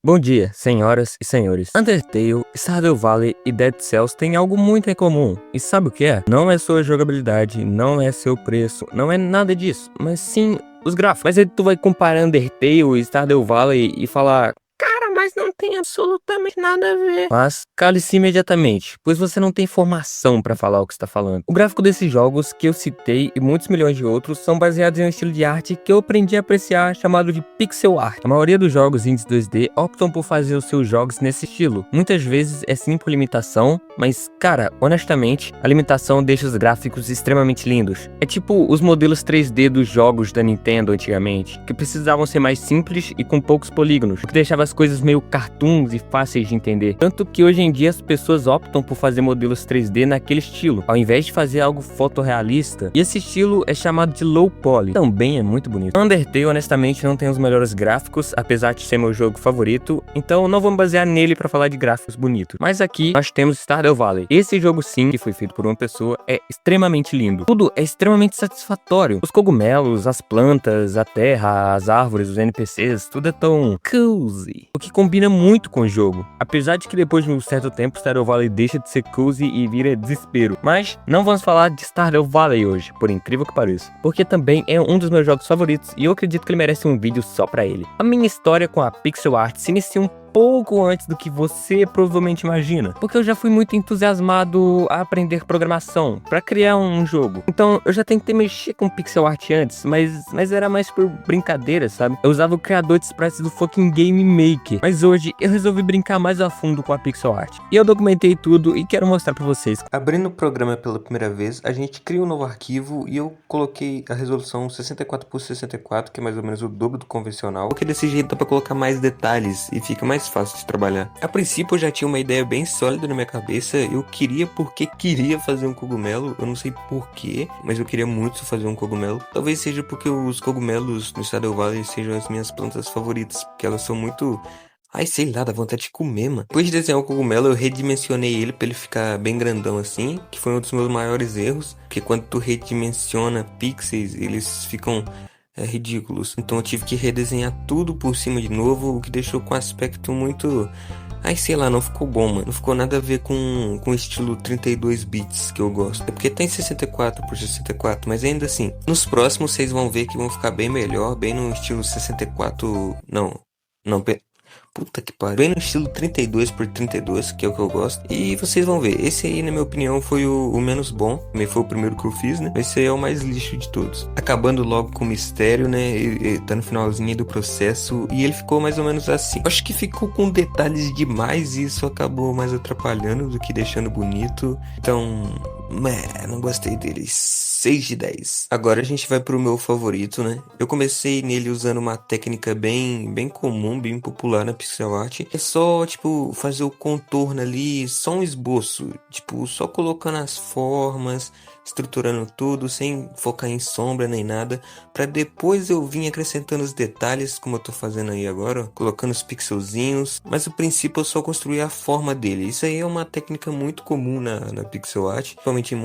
Bom dia, senhoras e senhores. Undertale, Stardew Valley e Dead Cells têm algo muito em comum. E sabe o que é? Não é sua jogabilidade, não é seu preço, não é nada disso, mas sim os gráficos. Mas aí tu vai comparar Undertale e Stardew Valley e falar: cara, mas não tem absolutamente nada a ver. Mas cale-se imediatamente, pois você não tem informação pra falar o que está falando. O gráfico desses jogos que eu citei e muitos milhões de outros são baseados em um estilo de arte que eu aprendi a apreciar chamado de pixel art. A maioria dos jogos indies 2D optam por fazer os seus jogos nesse estilo. Muitas vezes é sim por limitação, mas cara, honestamente, a limitação deixa os gráficos extremamente lindos. É tipo os modelos 3D dos jogos da Nintendo antigamente, que precisavam ser mais simples e com poucos polígonos, o que deixava as coisas meio cartoons e fáceis de entender. Tanto que hoje em dia as pessoas optam por fazer modelos 3D naquele estilo, ao invés de fazer algo fotorrealista, e esse estilo é chamado de low poly. Também é muito bonito. Undertale honestamente não tem os melhores gráficos, apesar de ser meu jogo favorito, então não vamos basear nele pra falar de gráficos bonitos. Mas aqui nós temos Stardew Valley. Esse jogo sim, que foi feito por uma pessoa, é extremamente lindo. Tudo é extremamente satisfatório. Os cogumelos, as plantas, a terra, as árvores, os NPCs, tudo é tão cozy, o que combina muito com o jogo. Apesar de que depois de um certo tempo Stardew Valley deixa de ser cozy e vira desespero. Mas não vamos falar de Stardew Valley hoje, por incrível que pareça, porque também é um dos meus jogos favoritos e eu acredito que ele merece um vídeo só pra ele. A minha história com a pixel art se inicia um pouco antes do que você provavelmente imagina, porque eu já fui muito entusiasmado a aprender programação para criar um jogo. Então eu já tentei mexer com pixel art antes, mas era mais por brincadeira, sabe? Eu usava o criador de sprites do fucking Game Maker, mas hoje eu resolvi brincar mais a fundo com a pixel art. E eu documentei tudo e quero mostrar para vocês. Abrindo o programa pela primeira vez, a gente cria um novo arquivo e eu coloquei a resolução 64 por 64, que é mais ou menos o dobro do convencional, porque desse jeito dá pra colocar mais detalhes e fica mais fácil de trabalhar. A princípio eu já tinha uma ideia bem sólida na minha cabeça, eu queria porque queria fazer um cogumelo, eu não sei porquê, mas eu queria muito fazer um cogumelo. Talvez seja porque os cogumelos no Stardew Valley sejam as minhas plantas favoritas, porque elas são muito... Ai, sei lá, dá vontade de comer, mano. Depois de desenhar o cogumelo, eu redimensionei ele pra ele ficar bem grandão assim, que foi um dos meus maiores erros, porque quando tu redimensiona pixels, eles ficam ridículos. Então eu tive que redesenhar tudo por cima de novo, o que deixou com aspecto muito... Ai, sei lá, não ficou bom, mano. Não ficou nada a ver com o estilo 32 bits que eu gosto. É porque tem 64 por 64, mas ainda assim. Nos próximos vocês vão ver que vão ficar bem melhor, bem no estilo 64... Não, puta que pariu. Bem no estilo 32 por 32, que é o que eu gosto. E vocês vão ver. Esse aí, na minha opinião, foi o menos bom. Também foi o primeiro que eu fiz, né? Esse aí é o mais lixo de todos. Acabando logo com o mistério, né? E tá no finalzinho do processo. E ele ficou mais ou menos assim. Acho que ficou com detalhes demais. E isso acabou mais atrapalhando do que deixando bonito. Então... não gostei deles. 6 de 10. Agora a gente vai pro meu favorito, né? Eu comecei nele usando uma técnica bem comum, bem popular na pixel art. É só, tipo, fazer o contorno ali, só um esboço. Tipo, só colocando as formas, estruturando tudo, sem focar em sombra nem nada. Pra depois eu vir acrescentando os detalhes, como eu tô fazendo aí agora, ó, colocando os pixelzinhos. Mas o princípio eu só construir a forma dele. Isso aí é uma técnica muito comum na pixel art, principalmente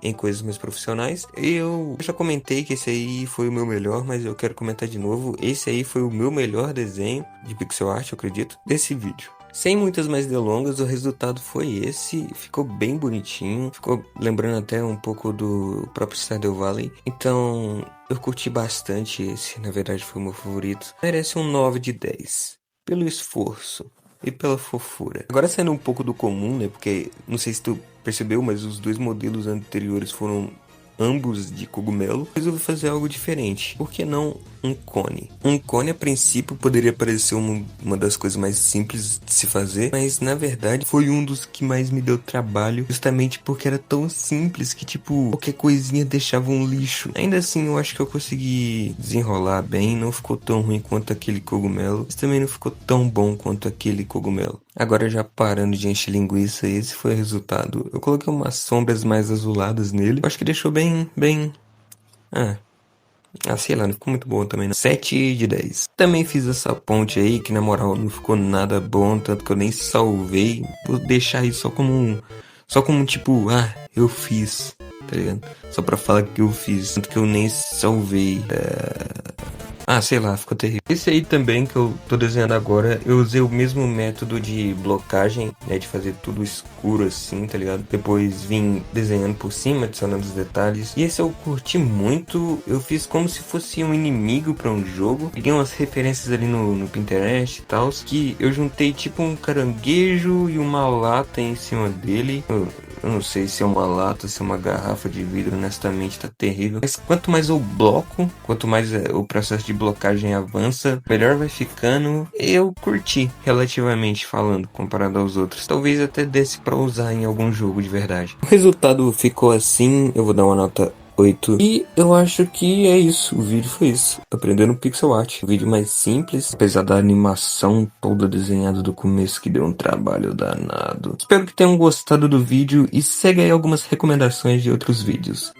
em coisas mais profissionais. Eu já comentei que esse aí foi o meu melhor, mas eu quero comentar de novo. Esse aí foi o meu melhor desenho de pixel art, eu acredito, desse vídeo. Sem muitas mais delongas, o resultado foi esse. Ficou bem bonitinho. Ficou lembrando até um pouco do próprio Stardew Valley. Então, eu curti bastante esse. Na verdade, foi o meu favorito. Merece um 9 de 10. Pelo esforço e pela fofura. Agora saindo um pouco do comum, né? Porque, não sei se tu percebeu, mas os dois modelos anteriores foram... ambos de cogumelo, resolvi fazer algo diferente. Por que não um cone? Um cone, a princípio, poderia parecer uma das coisas mais simples de se fazer, mas na verdade foi um dos que mais me deu trabalho, justamente porque era tão simples que, tipo, qualquer coisinha deixava um lixo. Ainda assim, eu acho que eu consegui desenrolar bem, não ficou tão ruim quanto aquele cogumelo, mas também não ficou tão bom quanto aquele cogumelo. Agora, já parando de encher linguiça, esse foi o resultado. Eu coloquei umas sombras mais azuladas nele. Eu acho que deixou bem... sei lá, não ficou muito bom também, não. 7 de 10. Também fiz essa ponte aí, que na moral não ficou nada bom, tanto que eu nem salvei. Vou deixar aí só como tipo, eu fiz, tá ligado? Só pra falar que eu fiz, tanto que eu nem salvei. Ah, sei lá, ficou terrível. Esse aí também que eu tô desenhando agora, eu usei o mesmo método de blocagem, né? De fazer tudo escuro assim, tá ligado? Depois vim desenhando por cima, adicionando os detalhes. E esse eu curti muito. Eu fiz como se fosse um inimigo pra um jogo. Peguei umas referências ali no Pinterest e tal, que eu juntei tipo um caranguejo e uma lata em cima dele. Eu não sei se é uma lata, se é uma garrafa de vidro, honestamente tá terrível. Mas quanto mais eu bloco, quanto mais o processo de blocagem avança, melhor vai ficando. Eu curti, relativamente falando, comparado aos outros. Talvez até desse pra usar em algum jogo de verdade. O resultado ficou assim, eu vou dar uma nota 8. E eu acho que é isso. O vídeo foi isso. Aprendendo pixel art. Um vídeo mais simples, apesar da animação toda desenhada do começo que deu um trabalho danado. Espero que tenham gostado do vídeo e segue aí algumas recomendações de outros vídeos.